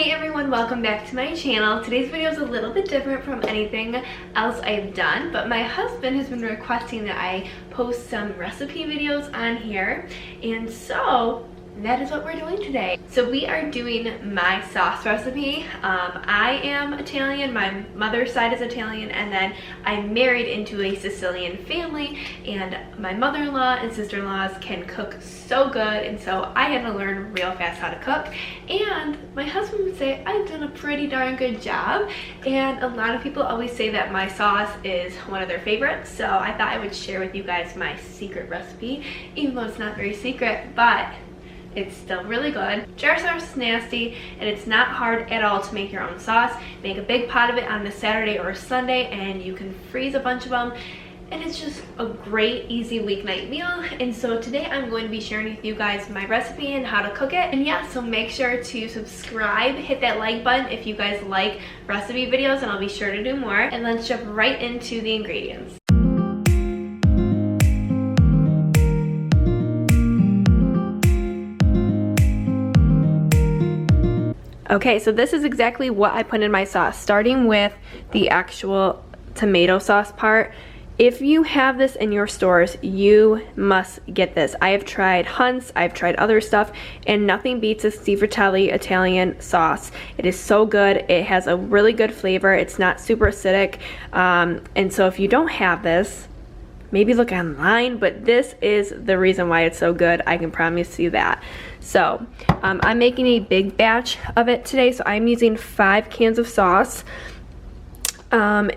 Hey everyone, welcome back to my channel. Today's video is a little bit different from anything else I've done, but my husband has been requesting that I post some recipe videos on here, and so that is what we're doing today. So we are doing my sauce recipe. I am Italian, my mother's side is Italian, and then I'm married into a Sicilian family, and my mother-in-law and sister-in-laws can cook so good, and so I had to learn real fast how to cook. And my husband would say I've done a pretty darn good job, and a lot of people always say that my sauce is one of their favorites, so I thought I would share with you guys my secret recipe, even though it's not very secret, but it's still really good. Jar sauce is nasty, and it's not hard at all to make your own sauce. Make a big pot of it on a Saturday or a Sunday, and you can freeze a bunch of them, and it's just a great, easy weeknight meal. And so today I'm going to be sharing with you guys my recipe and how to cook it. And yeah, so make sure to subscribe, hit that like button if you guys like recipe videos, and I'll be sure to do more. And let's jump right into the ingredients. Okay, so this is exactly what I put in my sauce, starting with the actual tomato sauce part. If you have this in your stores, you must get this. I have tried Hunt's, I've tried other stuff, and nothing beats a Steve Fratelli Italian sauce. It is so good. It has a really good flavor. It's not super acidic, and so if you don't have this, maybe look online, but this is the reason why it's so good. I can promise you that. So I'm making a big batch of it today, so I'm using 5 cans of sauce.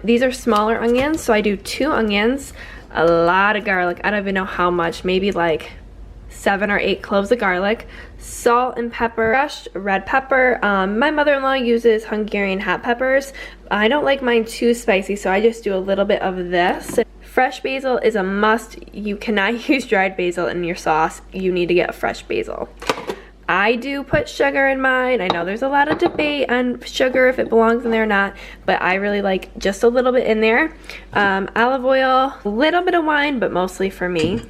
These are smaller onions, so I do 2 onions, a lot of garlic. I don't even know how much, maybe like 7 or 8 cloves of garlic, salt and pepper, crushed red pepper. My mother-in-law uses Hungarian hot peppers. I don't like mine too spicy, so I just do a little bit of this. Fresh basil is a must. You cannot use dried basil in your sauce. You need to get fresh basil. I do put sugar in mine. I know there's a lot of debate on sugar, if it belongs in there or not, but I really like just a little bit in there. Olive oil, a little bit of wine, but mostly for me.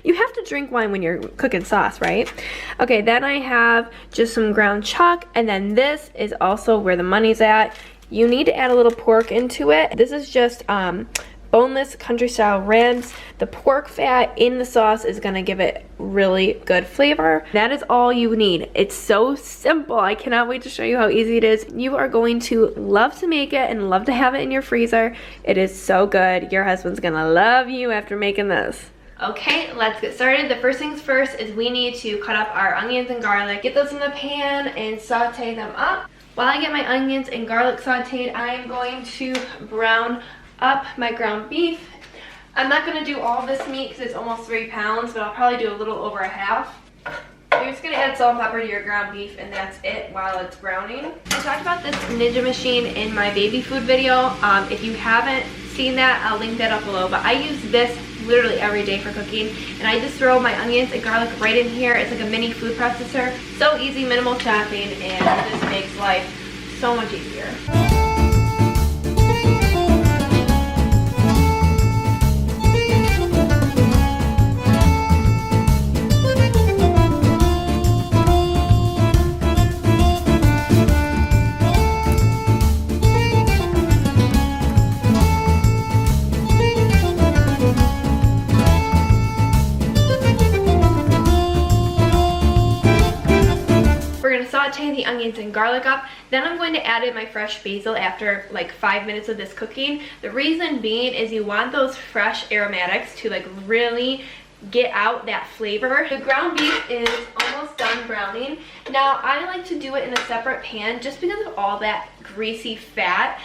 You have to drink wine when you're cooking sauce, right? Okay, then I have just some ground chuck, and then this is also where the money's at. You need to add a little pork into it. This is just boneless country style ribs. The pork fat in the sauce is gonna give it really good flavor. That is all you need. It's so simple. I cannot wait to show you how easy it is. You are going to love to make it and love to have it in your freezer. It is so good. Your husband's gonna love you after making this. Okay, let's get started. The first things first is we need to cut up our onions and garlic. Get those in the pan and saute them up. While I get my onions and garlic sauteed, I am going to brown up my ground beef. I'm not going to do all this meat because it's almost 3 pounds, but I'll probably do a little over a half. You're just going to add salt and pepper to your ground beef, and that's it while it's browning. I talked about this Ninja machine in my baby food video. If you haven't seen that, I'll link that up below, but I use this literally every day for cooking, and I just throw my onions and garlic right in here. It's like a mini food processor. So easy, minimal chopping, and it just makes life so much easier. Saute the onions and garlic up. Then I'm going to add in my fresh basil after like 5 minutes of this cooking. The reason being is you want those fresh aromatics to like really get out that flavor. The ground beef is almost done browning. Now I like to do it in a separate pan just because of all that greasy fat.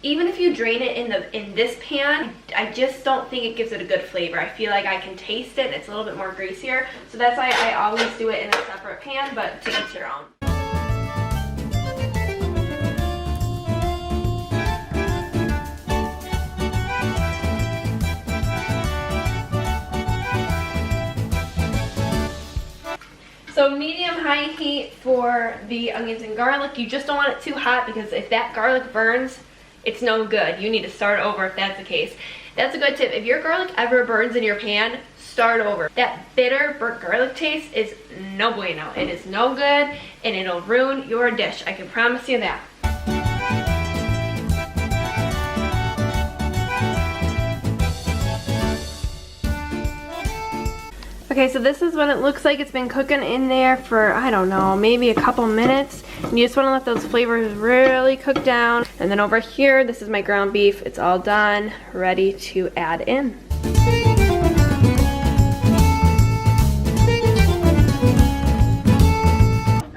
Even if you drain it in this pan, I just don't think it gives it a good flavor. I feel like I can taste it and it's a little bit more greasier. So that's why I always do it in a separate pan, but to each your own. So medium-high heat for the onions and garlic. You just don't want it too hot because if that garlic burns, it's no good. You need to start over if that's the case. That's a good tip. If your garlic ever burns in your pan, start over. That bitter burnt garlic taste is no bueno. It is no good, and it'll ruin your dish. I can promise you that. Okay, so this is what it looks like. It's been cooking in there for, I don't know, maybe a couple minutes. And you just want to let those flavors really cook down. And then over here, this is my ground beef. It's all done, ready to add in.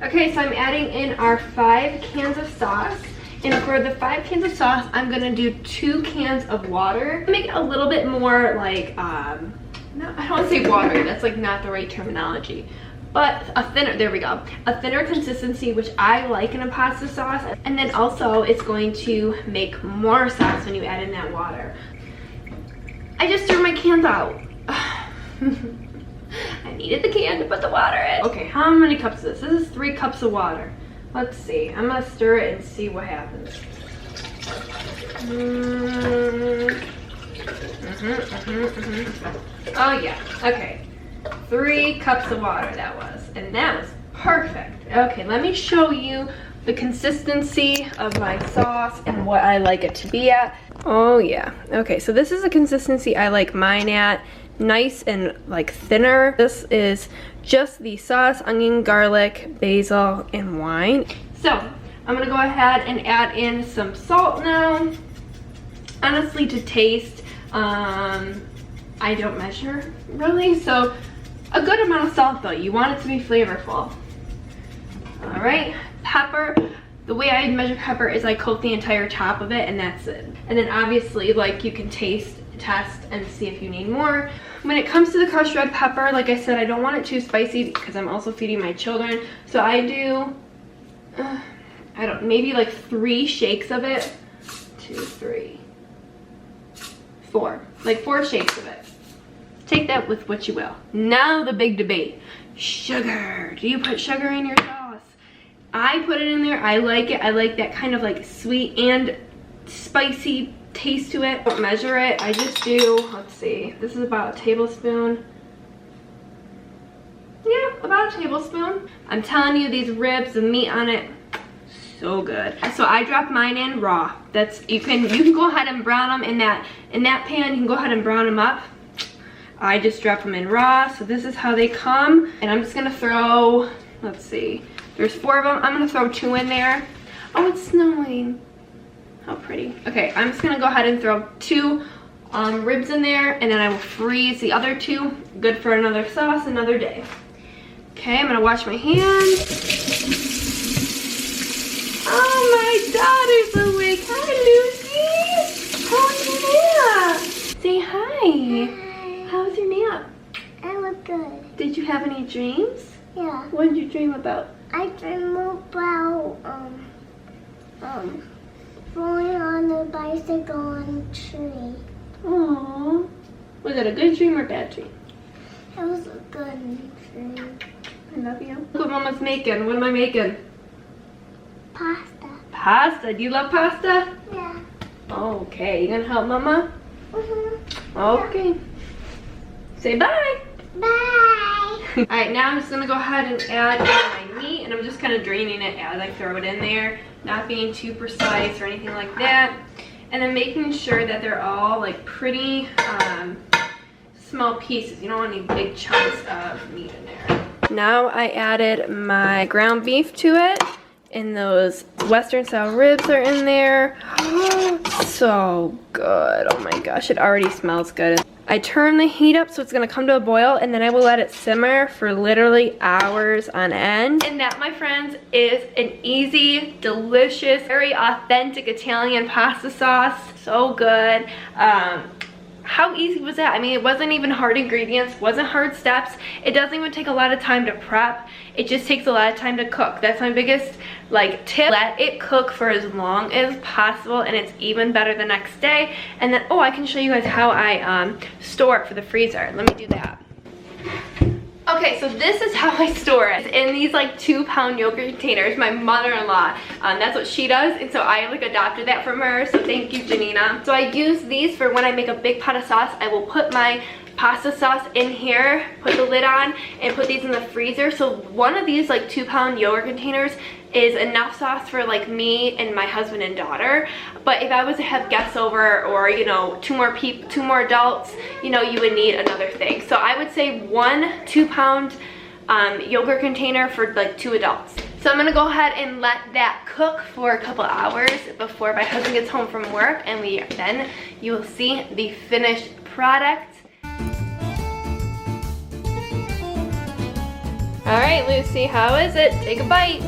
Okay, so I'm adding in our 5 cans of sauce. And for the 5 cans of sauce, I'm gonna do 2 cans of water. Make it a little bit more like, no, I don't want to say water, that's like not the right terminology. But a thinner, there we go. A thinner consistency, which I like in a pasta sauce. And then also it's going to make more sauce when you add in that water. I just threw my cans out. I needed the can to put the water in. Okay, how many cups is this? This is 3 cups of water. Let's see, I'm gonna stir it and see what happens. Oh yeah, okay. 3 cups of water that was, and that was perfect. Okay, let me show you the consistency of my sauce and what I like it to be at. Oh yeah, okay, so this is the consistency I like mine at. Nice and like thinner. This is just the sauce, onion, garlic, basil, and wine. So I'm gonna go ahead and add in some salt now. Honestly, to taste, I don't measure really, so a good amount of salt though. You want it to be flavorful. All right, pepper. The way I measure pepper is I coat the entire top of it, and that's it. And then obviously, like, you can test and see if you need more. When it comes to the crushed red pepper, like I said, I don't want it too spicy because I'm also feeding my children. So I do, maybe like 3 shakes of it. 2, 3, 4. Like 4 shakes of it. Take that with what you will. Now the big debate. Sugar. Do you put sugar in your sauce? I put it in there. I like it. I like that kind of like sweet and spicy taste to it. Don't measure it. I just do, let's see, this is about a tablespoon. Yeah, about a tablespoon. I'm telling you, these ribs, the meat on it, so good. So I dropped mine in raw. That's, you can go ahead and brown them in that pan. You can go ahead and brown them up. I just dropped them in raw. So this is how they come. And I'm just gonna throw, let's see, there's 4 of them. I'm gonna throw 2 in there. Oh, it's snowing. How pretty. Okay, I'm just gonna go ahead and throw 2 ribs in there, and then I will freeze the other 2. Good for another sauce, another day. Okay, I'm gonna wash my hands. Oh, my daughter's awake. Hi, Lucy. How was your nap? Say hi. Hi. How was your nap? It was good. Did you have any dreams? Yeah. What did you dream about? I dreamed about going on a bicycle on a tree. Aww. Was it a good dream or a bad dream? It was a good dream. I love you. Look what Mama's making. What am I making? Pasta. Pasta. Do you love pasta? Yeah. Okay. You gonna help Mama? Mm-hmm. Okay. Yeah. Say bye. Bye. Alright, now I'm just gonna go ahead and add in my meat, and I'm just kind of draining it as I throw it in there. Not being too precise or anything like that. And then making sure that they're all like pretty small pieces. You don't want any big chunks of meat in there. Now I added my ground beef to it, and those Western style ribs are in there. So good. Oh my gosh, it already smells good. I turn the heat up so it's gonna come to a boil, and then I will let it simmer for literally hours on end. And that, my friends, is an easy, delicious, very authentic Italian pasta sauce. So good. How easy was that? I mean, it wasn't even hard ingredients, wasn't hard steps. It doesn't even take a lot of time to prep. It just takes a lot of time to cook. That's my biggest tip. Let it cook for as long as possible, and it's even better the next day. And then, oh, I can show you guys how I store it for the freezer. Let me do that. Okay, so this is how I store it. In these 2-pound yogurt containers. My mother-in-law, that's what she does, and so I adopted that from her, so thank you, Janina. So I use these for when I make a big pot of sauce. I will put my pasta sauce in here, put the lid on, and put these in the freezer. So one of these like 2-pound yogurt containers is enough sauce for like me and my husband and daughter. But if I was to have guests over, or you know, two more adults, you know, you would need another thing. So I would say 1 2-pound yogurt container for like 2 adults. So I'm gonna go ahead and let that cook for a couple hours before my husband gets home from work, and then you will see the finished product. All right, Lucy, how is it? Take a bite.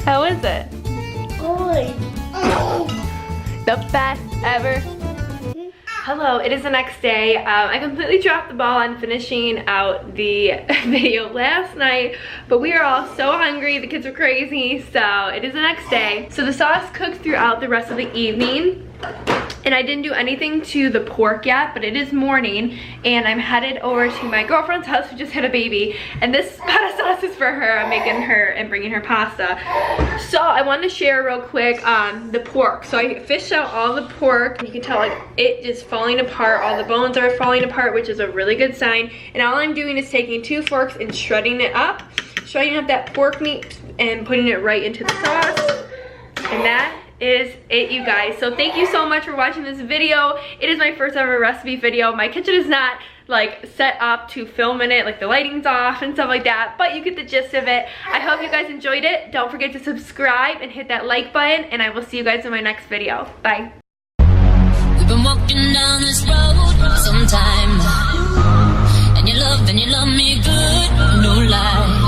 How is it? Good. The best ever. Hello, it is the next day. I completely dropped the ball on finishing out the video last night, but we are all so hungry. The kids are crazy, so it is the next day. So the sauce cooked throughout the rest of the evening, and I didn't do anything to the pork yet, but it is morning, and I'm headed over to my girlfriend's house who just had a baby, and this pot of sauce is for her. I'm making her and bringing her pasta. So I wanted to share real quick the pork. So I fished out all the pork. You can tell like it is falling apart. All the bones are falling apart, which is a really good sign. And all I'm doing is taking 2 forks and shredding up that pork meat and putting it right into the sauce. And that is it, you guys. So thank you so much for watching this video. It is my first ever recipe video. My kitchen is not like set up to film in it, like the lighting's off and stuff like that, but you get the gist of it. I hope you guys enjoyed it. Don't forget to subscribe and hit that like button, and I will see you guys in my next video. Bye. We've been walking down this road some time, and you love me good, no lie.